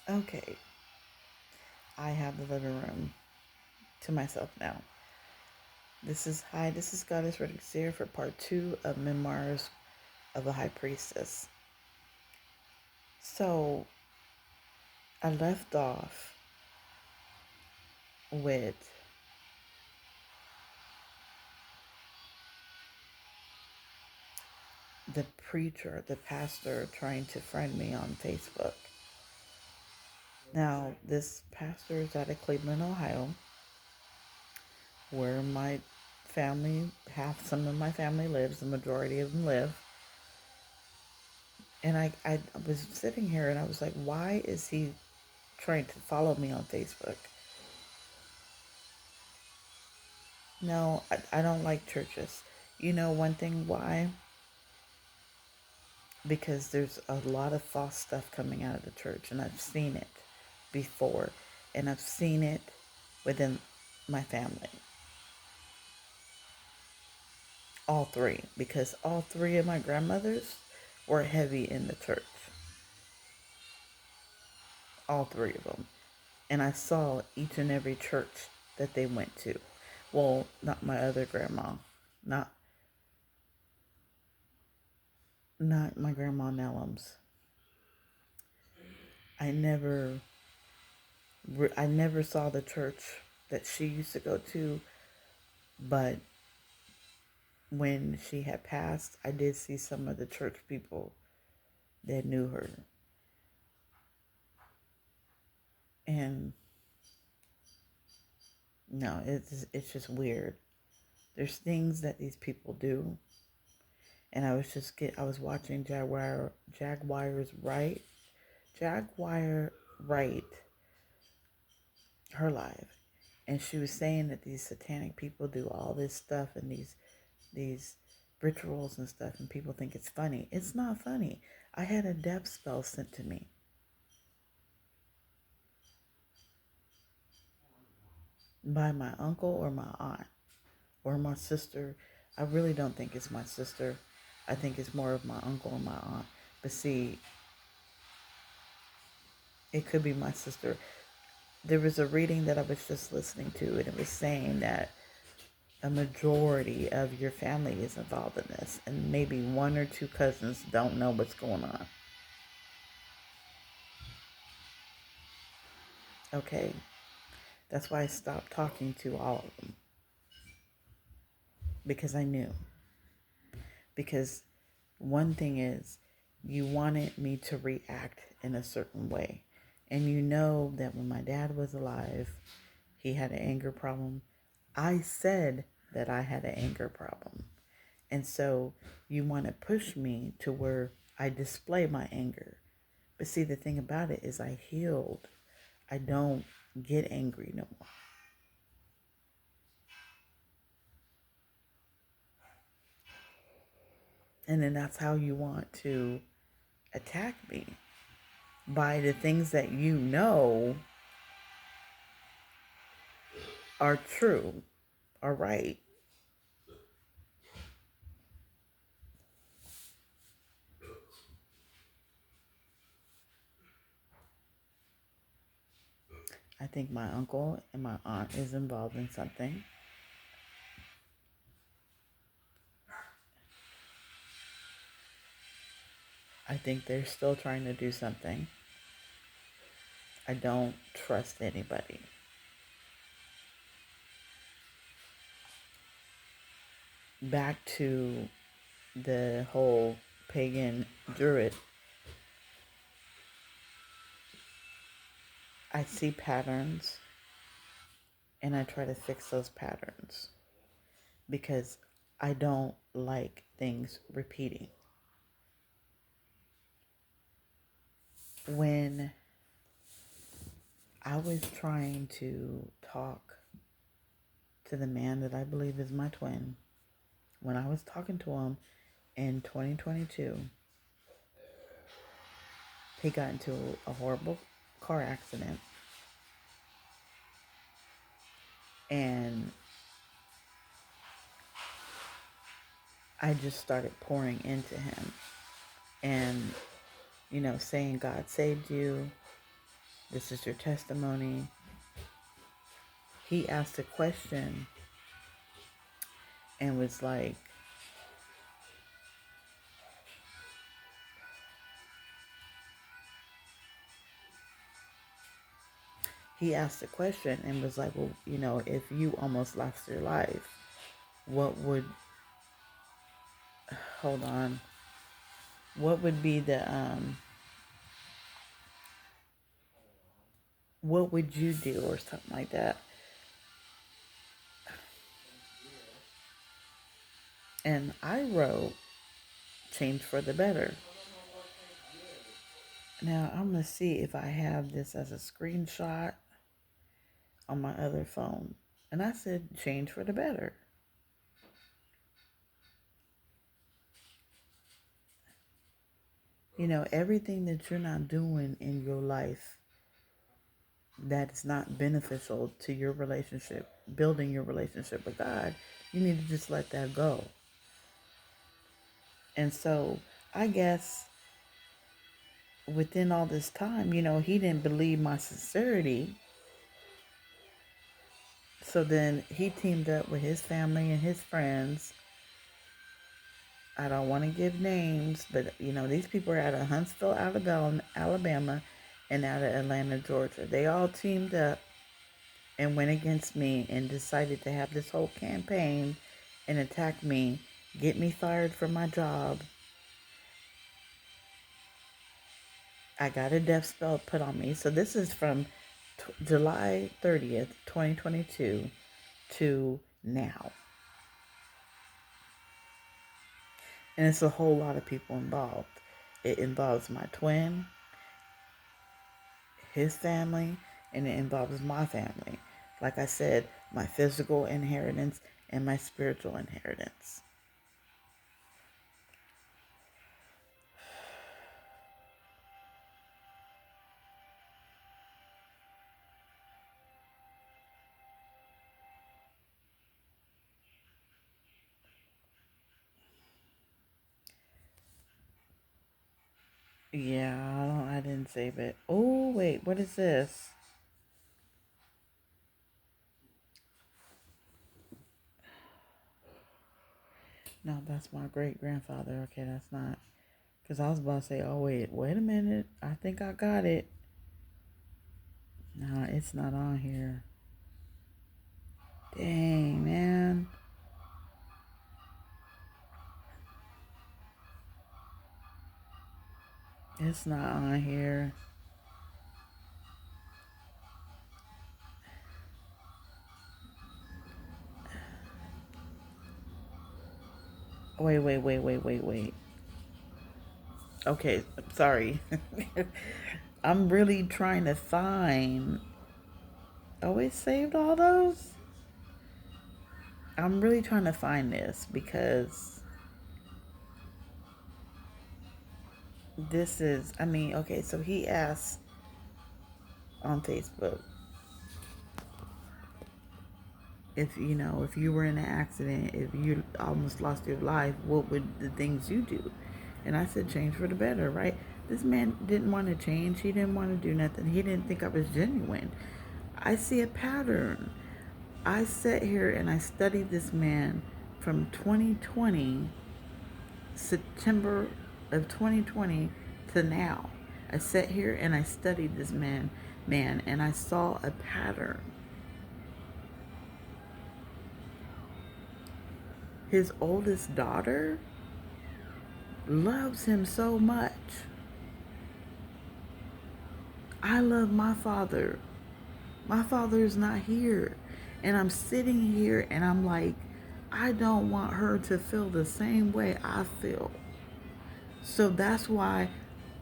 Okay, I have the living room to myself now. This is Goddess Redix here for part two of Memoirs of a High Priestess. So I left off with the preacher, the pastor trying to friend me on Facebook. Now, this pastor is out of Cleveland, Ohio, where my family, half some of my family lives, the majority of them live. And I was sitting here and I was like, why is he trying to follow me on Facebook? No, I don't like churches. You know one thing why? Because there's a lot of false stuff coming out of the church, and I've seen it before, and I've seen it within my family. All three, because all three of my grandmothers were heavy in the church. All three of them. And I saw each and every church that they went to. Well, not my other grandma. Not not my grandma Nellums. I never I never saw the church that she used to go to, but when she had passed, I did see some of the church people that knew her. And no, it's just weird. There's things that these people do, and I was watching Jaguar Wright her live, and she was saying that these satanic people do all this stuff and these rituals and stuff, and people think it's funny. It's not funny. I had a death spell sent to me by my uncle or my aunt or my sister. I really don't think it's my sister. I think it's more of my uncle and my aunt. But see, it could be my sister. There was a reading that I was just listening to, and it was saying that a majority of your family is involved in this, and maybe one or two cousins don't know what's going on. Okay, that's why I stopped talking to all of them, because I knew. Because one thing is, you wanted me to react in a certain way. And you know that when my dad was alive, he had an anger problem. I said that I had an anger problem. And so you want to push me to where I display my anger. But see, the thing about it is I healed. I don't get angry no more. And then that's how you want to attack me, by the things that you know are true, are right. I think my uncle and my aunt is involved in something. I think they're still trying to do something. I don't trust anybody. Back to the whole pagan druid, I see patterns and I try to fix those patterns because I don't like things repeating. When I was trying to talk to the man that I believe is my twin, when I was talking to him in 2022, he got into a horrible car accident, and I just started pouring into him and, saying God saved you. This is your testimony. He asked a question and was like, well, if you almost lost your life, what would, hold on, what would be what would you do, or something like that. And I wrote, change for the better. Now, I'm going to see if I have this as a screenshot on my other phone. And I said, change for the better. Everything that you're not doing in your life that's not beneficial to your relationship, building your relationship with God, you need to just let that go. And so I guess within all this time, he didn't believe my sincerity. So then he teamed up with his family and his friends. I don't want to give names, but these people are out of Huntsville, Alabama, and out of Atlanta, Georgia. They all teamed up and went against me and decided to have this whole campaign and attack me, get me fired from my job. I got a death spell put on me. So this is from July 30th, 2022 to now. And it's a whole lot of people involved. It involves my twin, his family, and it involves my family. Like I said, my physical inheritance and my spiritual inheritance. Yeah, I didn't save it. Oh, wait, what is this? No, that's my great-grandfather. Okay, that's not. Because I was about to say, oh, wait a minute. I think I got it. No, it's not on here. Dang, man. It's not on here. Wait. Okay, sorry. I'm really trying to find. Oh, it saved all those? I'm really trying to find this because this is, okay, so he asked on Facebook if you were in an accident, if you almost lost your life, what would the things you do? And I said, change for the better, right? This man didn't want to change. He didn't want to do nothing. He didn't think I was genuine. I see a pattern. I sat here and I studied this man from 2020, September of 2020 to now. I sat here and I studied this man, and I saw a pattern. His oldest daughter loves him so much. I love my father. My father is not here. And I'm sitting here and I'm like, I don't want her to feel the same way I feel. So that's why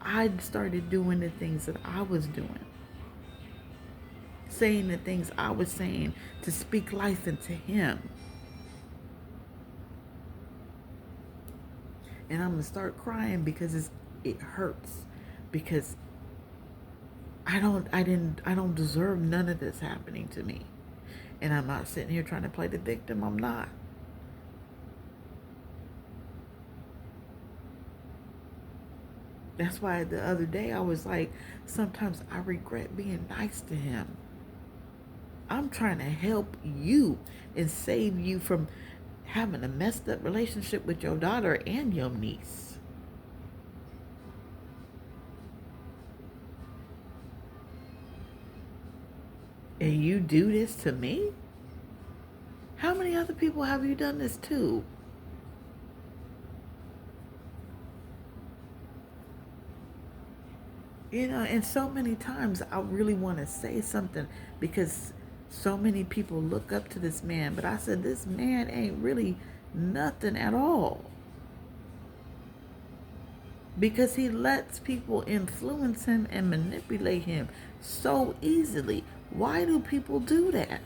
I started doing the things that I was doing. Saying the things I was saying to speak life into him. And I'm going to start crying because it hurts. Because I don't deserve none of this happening to me. And I'm not sitting here trying to play the victim. I'm not. That's why the other day I was like, sometimes I regret being nice to him. I'm trying to help you and save you from having a messed up relationship with your daughter and your niece. And you do this to me? How many other people have you done this to? You know, and so many times I really want to say something because so many people look up to this man. But I said, this man ain't really nothing at all. Because he lets people influence him and manipulate him so easily. Why do people do that?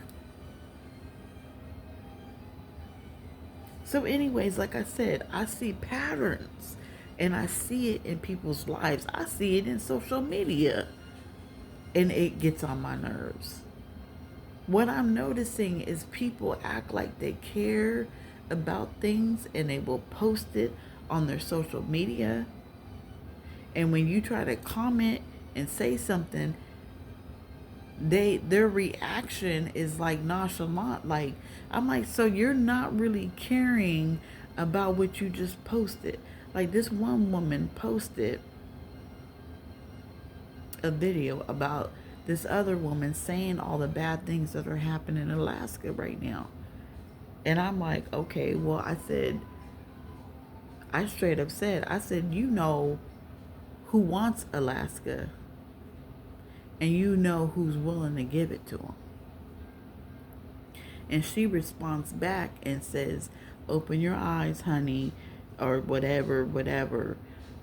So, anyways, like I said, I see patterns and I see it in people's lives. I see it in social media and it gets on my nerves. What I'm noticing is people act like they care about things and they will post it on their social media. And when you try to comment and say something, their reaction is like nonchalant. Like, I'm like, so you're not really caring about what you just posted. Like, this one woman posted a video about this other woman saying all the bad things that are happening in Alaska right now. And I'm like, okay, well, I straight up said, I said, you know who wants Alaska and you know who's willing to give it to them. And she responds back and says, open your eyes, honey, or whatever, whatever.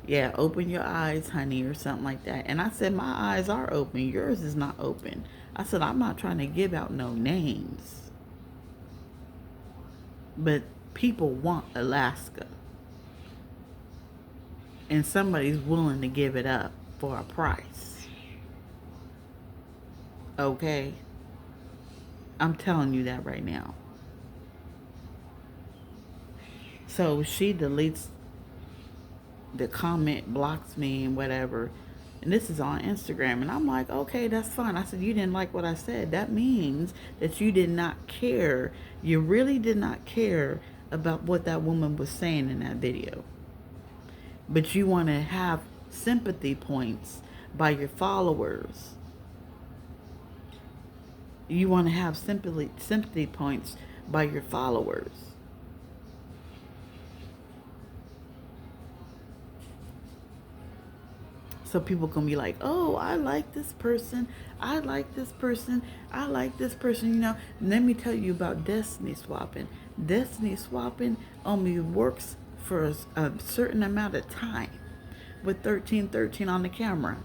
Yeah, open your eyes, honey, or something like that. And I said, my eyes are open. Yours is not open. I said, I'm not trying to give out no names. But people want Alaska. And somebody's willing to give it up for a price. Okay? I'm telling you that right now. So she deletes the comment, blocks me and whatever. And this is on Instagram. And I'm like, okay, that's fine. I said, you didn't like what I said. That means that you did not care. You really did not care about what that woman was saying in that video. But you want to have sympathy points by your followers. You want to have sympathy points by your followers. So people can be like, oh, I like this person. I like this person. I like this person. You know, let me tell you about destiny swapping. Destiny swapping only works for a certain amount of time with 1313 on the camera.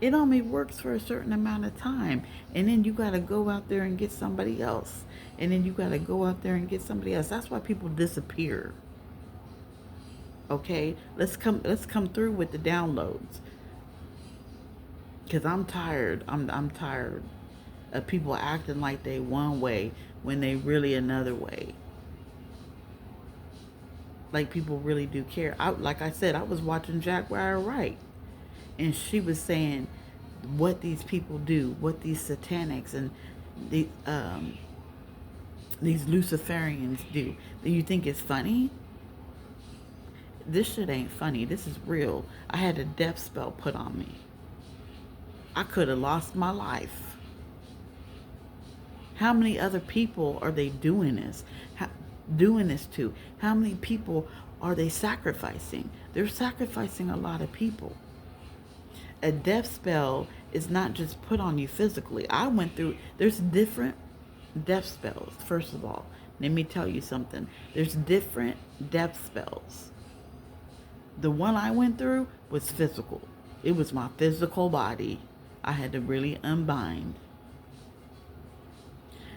It only works for a certain amount of time. And then you got to go out there and get somebody else. And then you got to go out there and get somebody else. That's why people disappear. Okay, let's come through with the downloads. Cause I'm tired. I'm tired of people acting like they one way when they really another way. Like people really do care. Like I said, I was watching Jaguar Wright, and she was saying what these people do, what these satanics and these Luciferians do. Do you think it's funny? This shit ain't funny. This is real. I had a death spell put on me. I could have lost my life. How many other people are they doing this? Doing this to? How many people are they sacrificing? They're sacrificing a lot of people. A death spell is not just put on you physically. I went through, there's different death spells. First of all, let me tell you something. There's different death spells. The one I went through was physical. It was my physical body. I had to really unbind.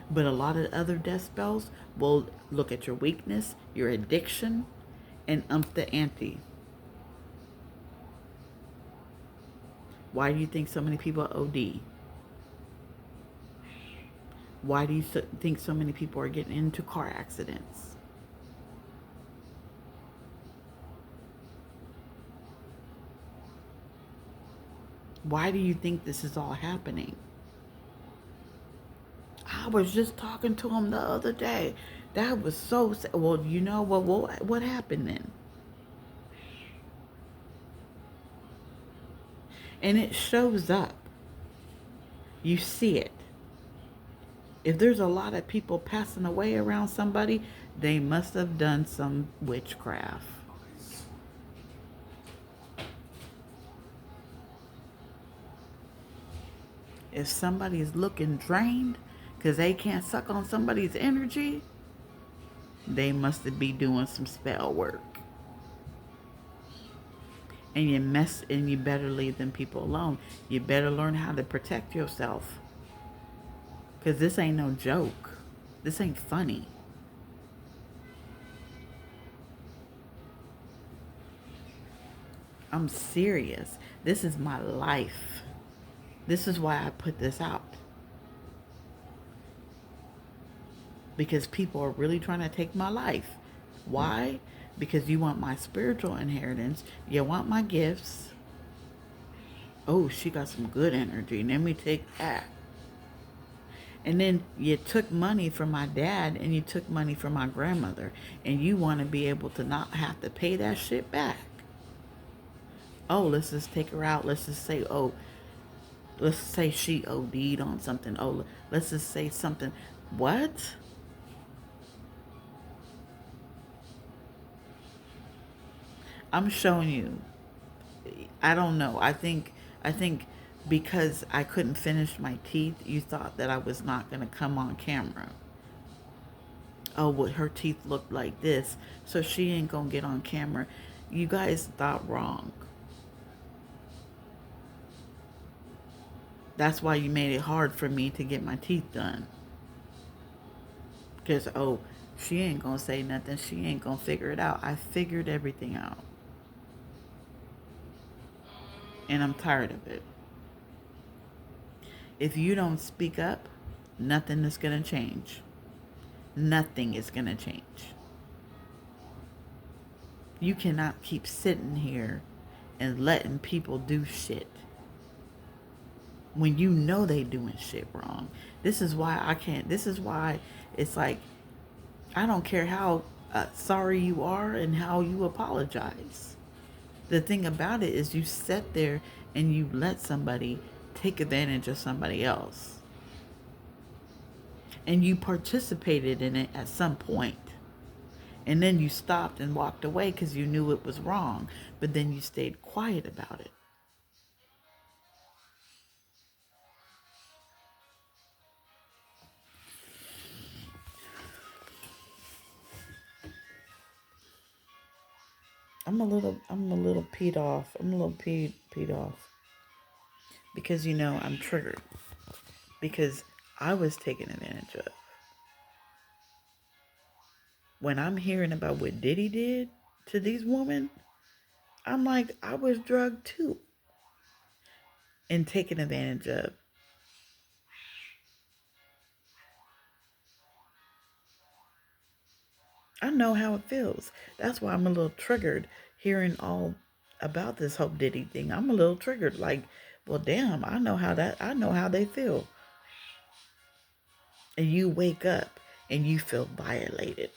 But a lot of other death spells will look at your weakness, your addiction, and ump the ante. Why do you think so many people OD? Why do you think so many people are getting into car accidents? Why do you think so many people are getting into car accidents? Why do you think this is all happening? I was just talking to him the other day. That was so sad. Well, you know what happened then? And it shows up. You see it. If there's a lot of people passing away around somebody, they must have done some witchcraft. If somebody's looking drained because they can't suck on somebody's energy, they must be doing some spell work. And you better leave them people alone. You better learn how to protect yourself. Because this ain't no joke. This ain't funny. I'm serious. This is my life. This is why I put this out. Because people are really trying to take my life. Why? Because you want my spiritual inheritance. You want my gifts. Oh, she got some good energy. Let me take that. And then you took money from my dad and you took money from my grandmother. And you want to be able to not have to pay that shit back. Oh, let's just take her out. Let's just say, oh, let's say she OD'd on something. Oh, let's just say something. What? I'm showing you. I don't know. I think because I couldn't finish my teeth, you thought that I was not going to come on camera. Oh, well, her teeth look like this, so she ain't going to get on camera. You guys thought wrong. That's why you made it hard for me to get my teeth done. Because, oh, she ain't going to say nothing. She ain't going to figure it out. I figured everything out. And I'm tired of it. If you don't speak up, nothing is going to change. Nothing is going to change. You cannot keep sitting here and letting people do shit when you know they doing shit wrong. This is why I can't. This is why it's like, I don't care how sorry you are and how you apologize. The thing about it is you sit there and you let somebody take advantage of somebody else. And you participated in it at some point. And then you stopped and walked away because you knew it was wrong. But then you stayed quiet about it. I'm a little peed off. I'm a little peed off. Because I'm triggered. Because I was taken advantage of. When I'm hearing about what Diddy did to these women, I'm like, I was drugged too. And taken advantage of. I know how it feels. That's why I'm a little triggered hearing all about this whole Diddy thing. I'm a little triggered. Like, well, damn, I know how they feel. And you wake up and you feel violated.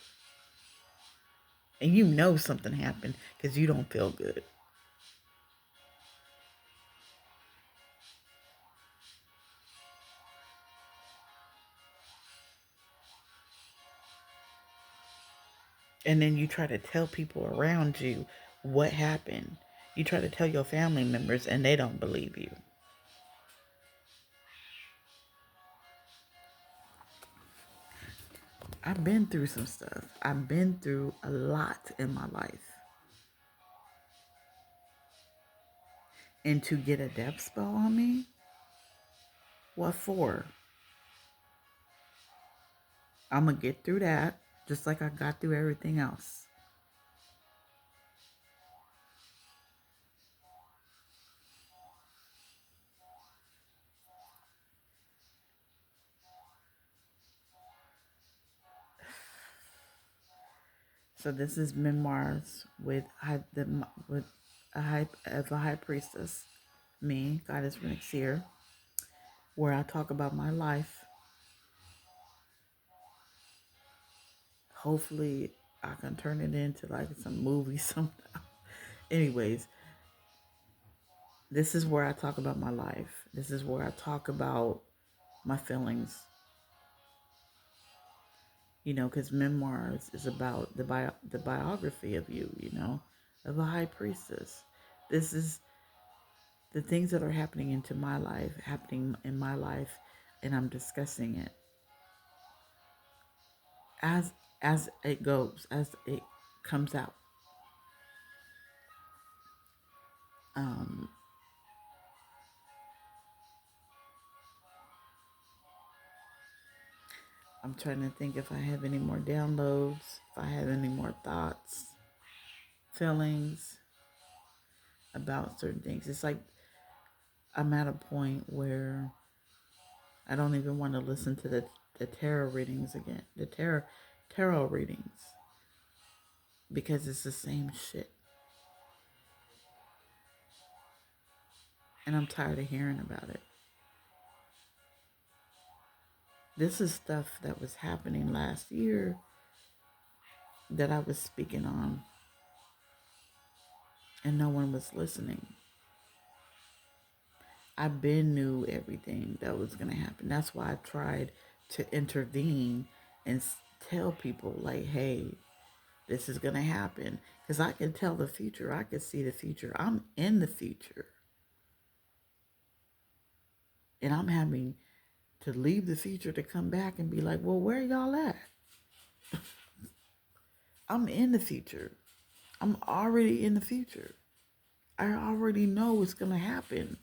And you know something happened because you don't feel good. And then you try to tell people around you what happened. You try to tell your family members and they don't believe you. I've been through some stuff. I've been through a lot in my life. And to get a death spell on me, what for? I'm going to get through that just like I got through everything else. So this is memoirs with a high priestess. me, Goddess Renix here, where I talk about my life. Hopefully, I can turn it into like some movie sometime. Anyways, this is where I talk about my life. This is where I talk about my feelings. You know, because memoirs is about the biography of you. You know, of a high priestess. This is the things that are happening in my life, and I'm discussing it as it goes, as it comes out. Um, I'm trying to think if I have any more downloads, if I have any more thoughts, feelings about certain things. It's like I'm at a point where I don't even want to listen to the tarot readings again, the tarot readings, because it's the same shit, and I'm tired of hearing about it. This is stuff that was happening last year that I was speaking on, and no one was listening. I been knew everything that was going to happen. That's why I tried to intervene and tell people, like, hey, this is going to happen. Because I can tell the future. I can see the future. I'm in the future. And I'm having to leave the future to come back and be like, well, where y'all at? I'm in the future. I'm already in the future. I already know what's going to happen.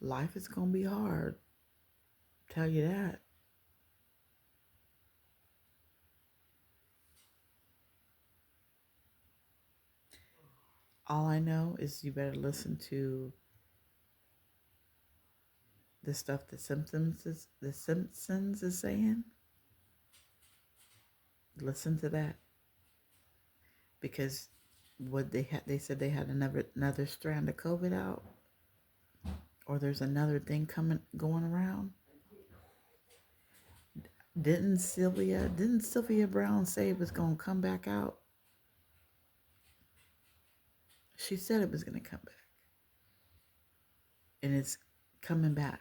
Life is going to be hard. Tell you that. All I know is you better listen to the stuff the Simpsons is saying. Listen to that, because what they said they had another strand of COVID out, or there's another thing going around. Didn't Sylvia Brown say it was gonna come back out? She said it was gonna come back, and it's coming back.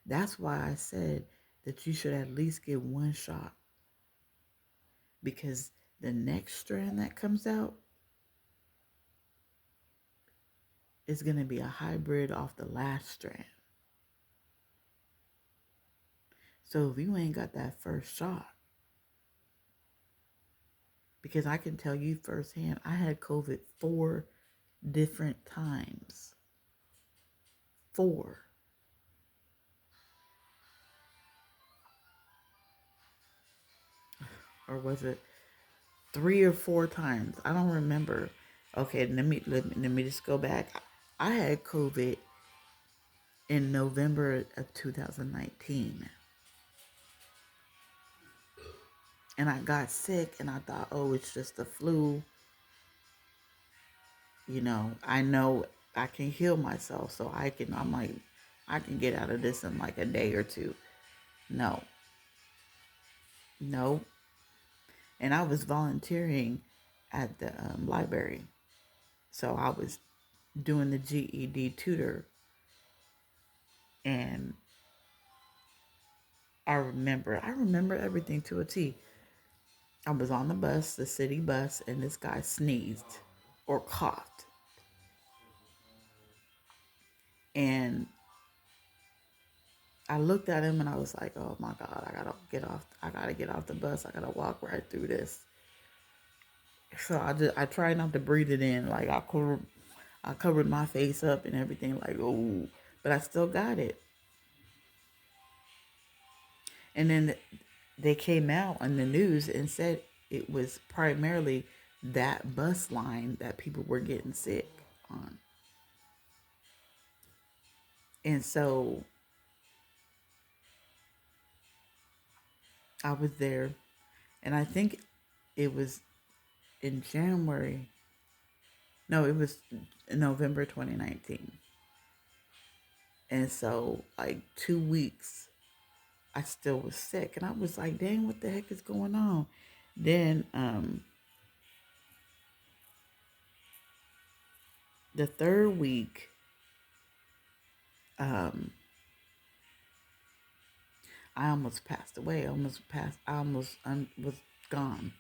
That's why I said that you should at least get one shot, because the next strand that comes out is going to be a hybrid off the last strand. So if you ain't got that first shot, because I can tell you firsthand, I had COVID 4 different times. 4. Or was it 3 or 4 times? I don't remember. Okay, let me just go back. I had COVID in November of 2019. And I got sick, and I thought, oh, it's just the flu. You know I can heal myself, so I'm like, I can get out of this in like a day or two. No. No. And I was volunteering at the library. So I was doing the GED tutor. And I remember everything to a T. I was on the bus, the city bus, and this guy sneezed or coughed. And I looked at him and I was like, oh my God, I gotta get off the bus. I gotta walk right through this. So I tried not to breathe it in. Like I covered my face up and everything, like, oh, but I still got it. And then they came out on the news and said it was primarily that bus line that people were getting sick on. And so I was there, and I think It was in January. No, it was November 2019. And so, like 2 weeks, I still was sick. And I was like, dang, what the heck is going on? Then, the third week, um, I almost passed away. I almost was gone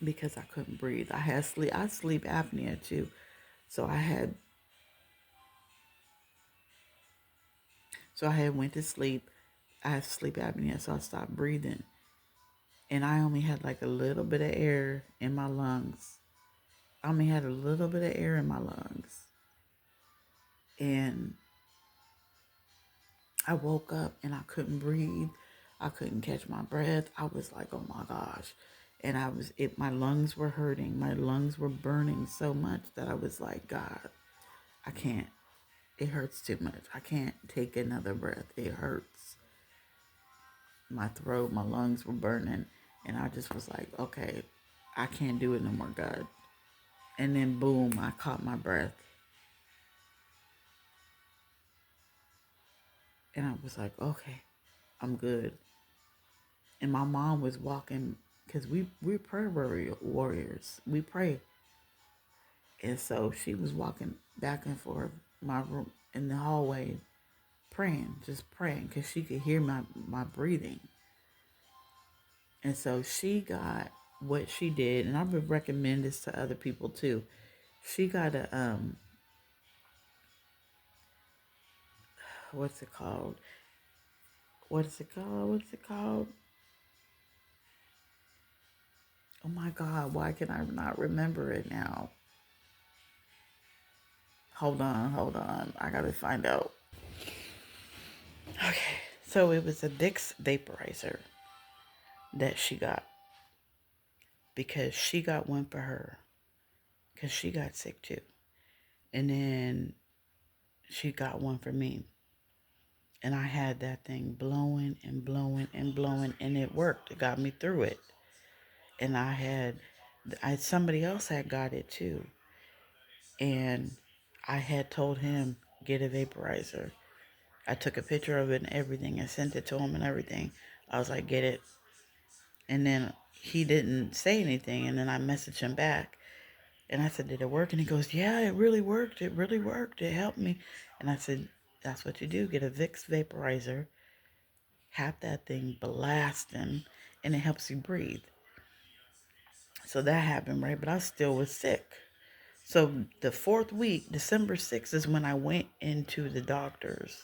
because I couldn't breathe. I had sleep apnea too. So I had went to sleep. I had sleep apnea, so I stopped breathing. And I only had like a little bit of air in my lungs. I only had a little bit of air in my lungs. And I woke up and I couldn't breathe. I couldn't catch my breath. I was like, oh my gosh. And my lungs were hurting. My lungs were burning so much that I was like, God, I can't. It hurts too much. I can't take another breath. It hurts. My throat, my lungs were burning. And I just was like, okay, I can't do it no more, God. And then boom, I caught my breath. And I was like, okay, I'm good. And my mom was walking, because we're prayer warriors. We pray. And so she was walking back and forth my room in the hallway praying, just praying, because she could hear my breathing. And so she got what she did, and I would recommend this to other people too. She got a what's it called? What's it called? What's it called? Oh my God, why can I not remember it now? Hold on. I gotta find out. Okay, so it was a Vicks vaporizer that she got because she got one for her because she got sick too. And then she got one for me. And I had that thing blowing and blowing and blowing, and it worked. It got me through it. And somebody else had got it too. And I had told him, get a vaporizer. I took a picture of it and everything and sent it to him and everything. I was like, get it. And then he didn't say anything. And then I messaged him back. And I said, did it work? And he goes, yeah, it really worked. It really worked. It helped me. And I said, that's what you do. Get a Vicks vaporizer. Have that thing blasting. And it helps you breathe. So that happened, right? But I still was sick. So the fourth week, December 6th, is when I went into the doctors.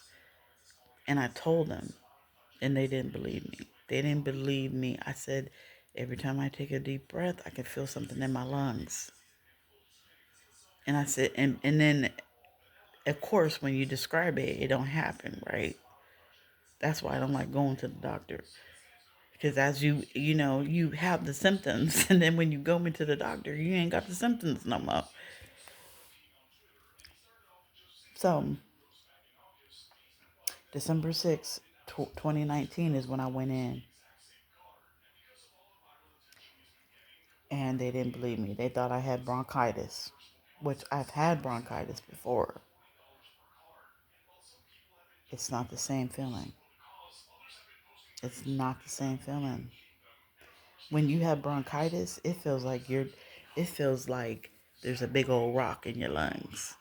And I told them. And they didn't believe me. They didn't believe me. I said, every time I take a deep breath, I can feel something in my lungs. And I said, and then, of course, when you describe it, it don't happen, right? That's why I don't like going to the doctor. Because as you have the symptoms. And then when you go into the doctor, you ain't got the symptoms no more. So, December 6th, 2019 is when I went in. And they didn't believe me. They thought I had bronchitis, which I've had bronchitis before. It's not the same feeling. It's not the same feeling. When you have bronchitis, it feels like there's a big old rock in your lungs.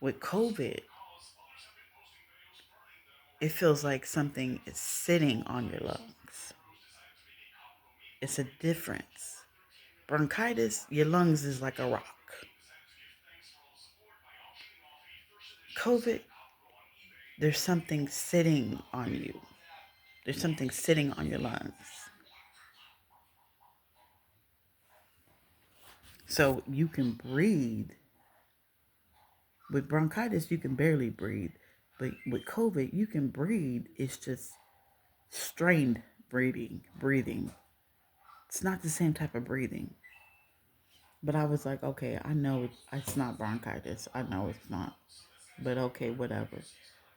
With COVID, it feels like something is sitting on your lungs. It's a difference. Bronchitis, your lungs is like a rock. COVID, there's something sitting on you. There's something sitting on your lungs. So you can breathe. With bronchitis, you can barely breathe. But with COVID, you can breathe. It's just strained breathing. It's not the same type of breathing. But I was like, okay, I know it's not bronchitis. I know it's not. But okay, whatever.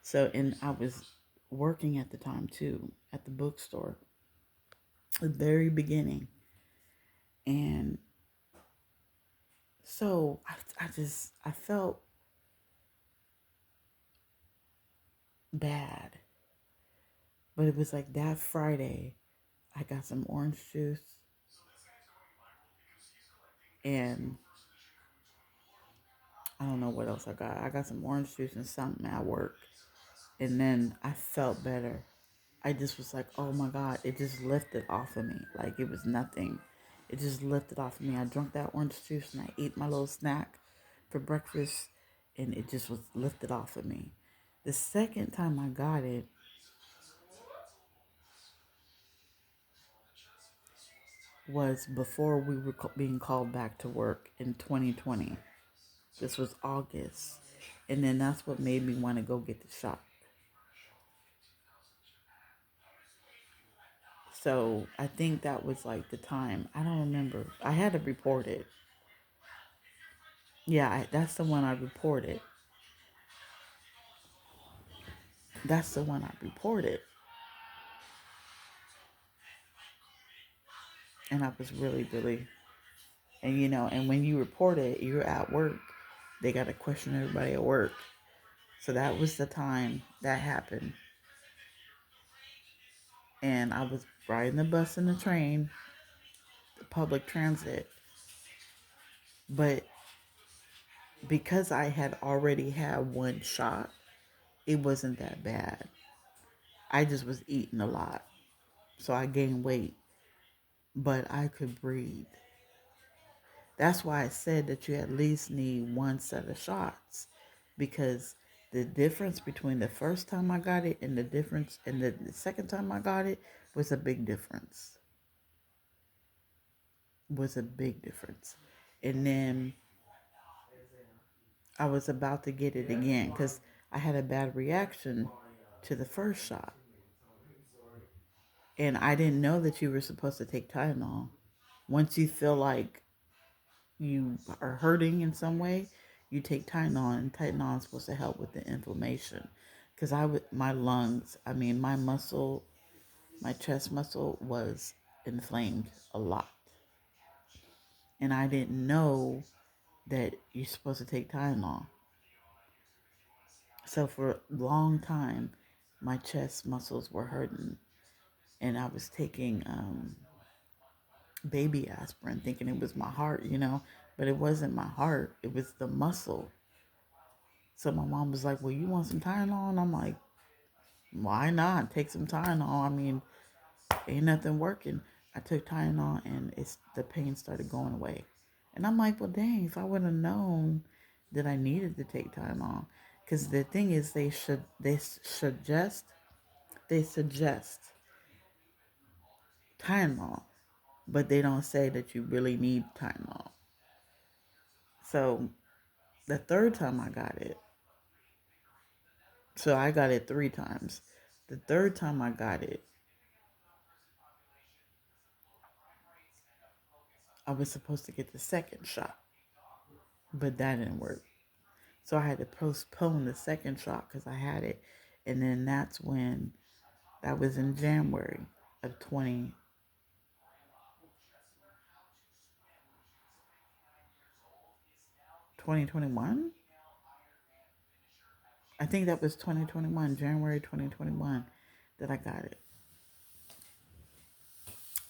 So, and I was working at the time too, at the bookstore, the very beginning. And so I felt bad. But it was like that Friday, I got some orange juice and I don't know what else I got. I got some orange juice and something at work. And then I felt better. I just was like, oh my God, it just lifted off of me. Like it was nothing. It just lifted off of me. I drank that orange juice and I ate my little snack for breakfast and it just was lifted off of me. The second time I got it was before we were being called back to work in 2020. This was August. And then that's what made me want to go get the shot. So I think that was like the time. I don't remember. I had to report it. Yeah, that's the one I reported. That's the one I reported. And I was really, really, and and when you report it, you're at work. They got to question everybody at work. So that was the time that happened. And I was riding the bus and the train, the public transit. But because I had already had one shot, it wasn't that bad. I just was eating a lot. So I gained weight, but I could breathe. That's why I said that you at least need one set of shots because the difference between the first time I got it and the difference and the second time I got it was a big difference. Was a big difference. And then I was about to get it again because I had a bad reaction to the first shot. And I didn't know that you were supposed to take Tylenol. Once you feel like you are hurting in some way, you take Tylenol, and Tylenol is supposed to help with the inflammation. Because my lungs, my muscle, my chest muscle was inflamed a lot. And I didn't know that you're supposed to take Tylenol. So for a long time, my chest muscles were hurting. And I was taking baby aspirin thinking it was my heart, but it wasn't my heart. It was the muscle. So my mom was like, well, you want some Tylenol? And I'm like, why not? Take some Tylenol. Ain't nothing working. I took Tylenol and the pain started going away. And I'm like, well, dang, if I would have known that I needed to take Tylenol. Because the thing is, they suggest Tylenol, but they don't say that you really need Tylenol. So the third time I got it, so I got it 3 times. The third time I got it, I was supposed to get the second shot, but that didn't work. So I had to postpone the second shot because I had it. And then that was in January of 2021. I think that was 2021, January 2021, that I got it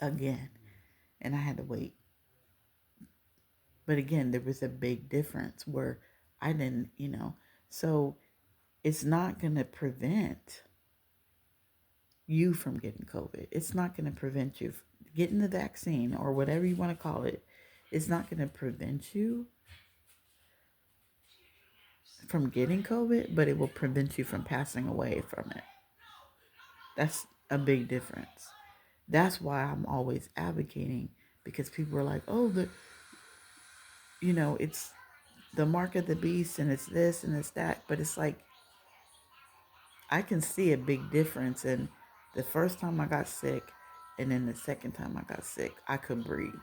again. And I had to wait. But again, there was a big difference where I didn't, so it's not going to prevent you from getting COVID. It's not going to prevent you from getting the vaccine or whatever you want to call it. It's not going to prevent you from getting COVID, but it will prevent you from passing away from it. That's a big difference. That's why I'm always advocating because people are like, oh, it's the mark of the beast and it's this and it's that. But it's like, I can see a big difference in the first time I got sick and then the second time I got sick. I could breathe.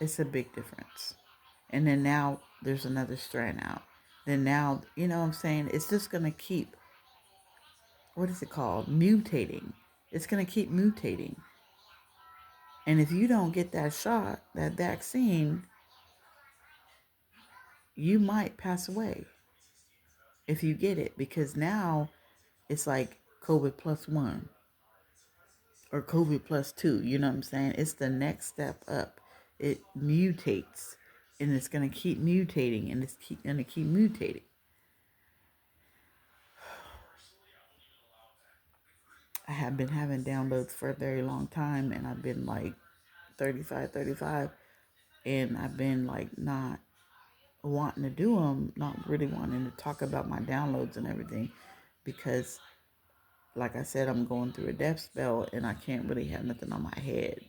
It's a big difference. And then now there's another strand out. then now, you know what I'm saying? It's just going to keep, what is it called? Mutating. It's going to keep mutating. And if you don't get that shot, that vaccine, you might pass away if you get it, because now it's like COVID plus one or COVID plus two. You know what I'm saying? It's the next step up. It mutates, and it's going to keep mutating, and it's going to keep mutating. I have been having downloads for a very long time, and I've been like 35, and I've been like not wanting to do them, not really wanting to talk about my downloads and everything, because like I said, I'm going through a death spell, and I can't really have nothing on my head,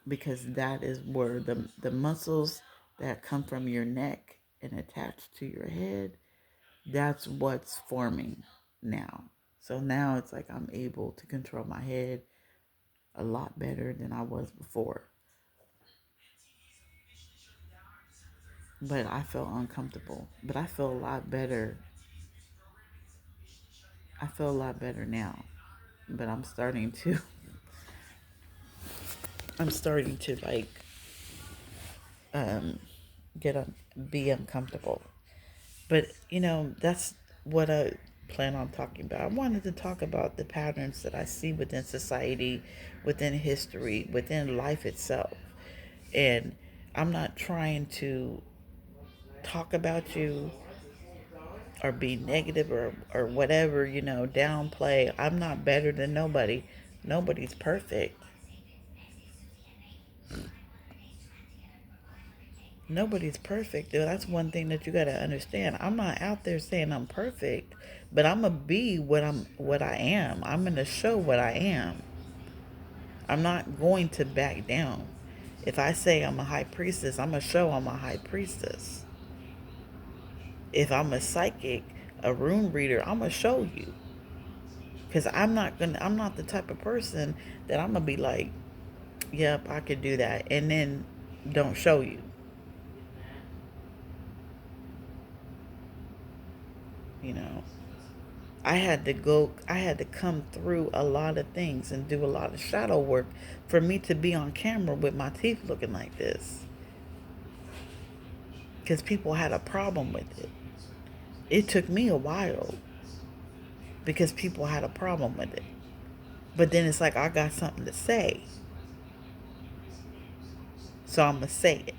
because that is where the muscles that come from your neck and attach to your head, that's what's forming now. So now it's like I'm able to control my head a lot better than I was before. But I felt uncomfortable. But I feel a lot better. I feel a lot better now. But I'm starting to like um be uncomfortable. But you know, that's what I plan on talking about. I wanted to talk about the patterns that I see within society, within history, within life itself. And I'm not trying to talk about you or be negative or whatever, you know, downplay. I'm not better than nobody. Nobody's perfect. Nobody's perfect. That's one thing that you got to understand. I'm not out there saying I'm perfect, but I'm going to be what I am. I'm going to show what I am. I'm not going to back down. If I say I'm a high priestess, I'm going to show I'm a high priestess. If I'm a psychic, a rune reader, I'm going to show you. Cuz I'm not the type of person that I'm going to be like, "Yep, I could do that," and then don't show you. You know, I had to come through a lot of things and do a lot of shadow work for me to be on camera with my teeth looking like this. Because people had a problem with it. It took me a while because people had a problem with it. But then it's like I got something to say. So I'm going to say it.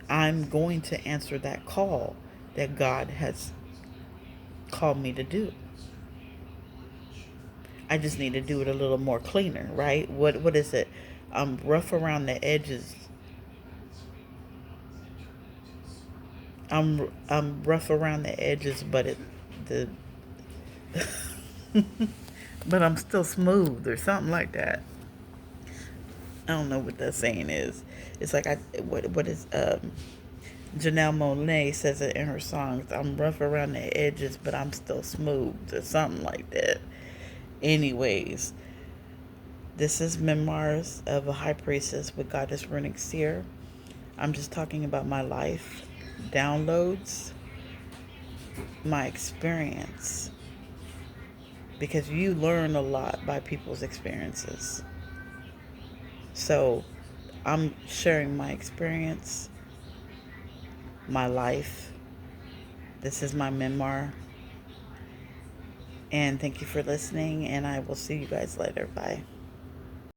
I'm going to answer that call that God has called me to do. I just need to do it a little more cleaner, right? What is it? I'm rough around the edges. I'm rough around the edges, but the but I'm still smooth or something like that. I don't know what that saying is. It's like what is Janelle Monáe says it in her songs. I'm rough around the edges, but I'm still smooth or something like that. Anyways, this is Memoirs of a High Priestess with Goddess Runic Seer. I'm just talking about my life, downloads, my experience, because you learn a lot by people's experiences. So I'm sharing my experience, my life. This is my memoir. And thank you for listening, and I will see you guys later. Bye.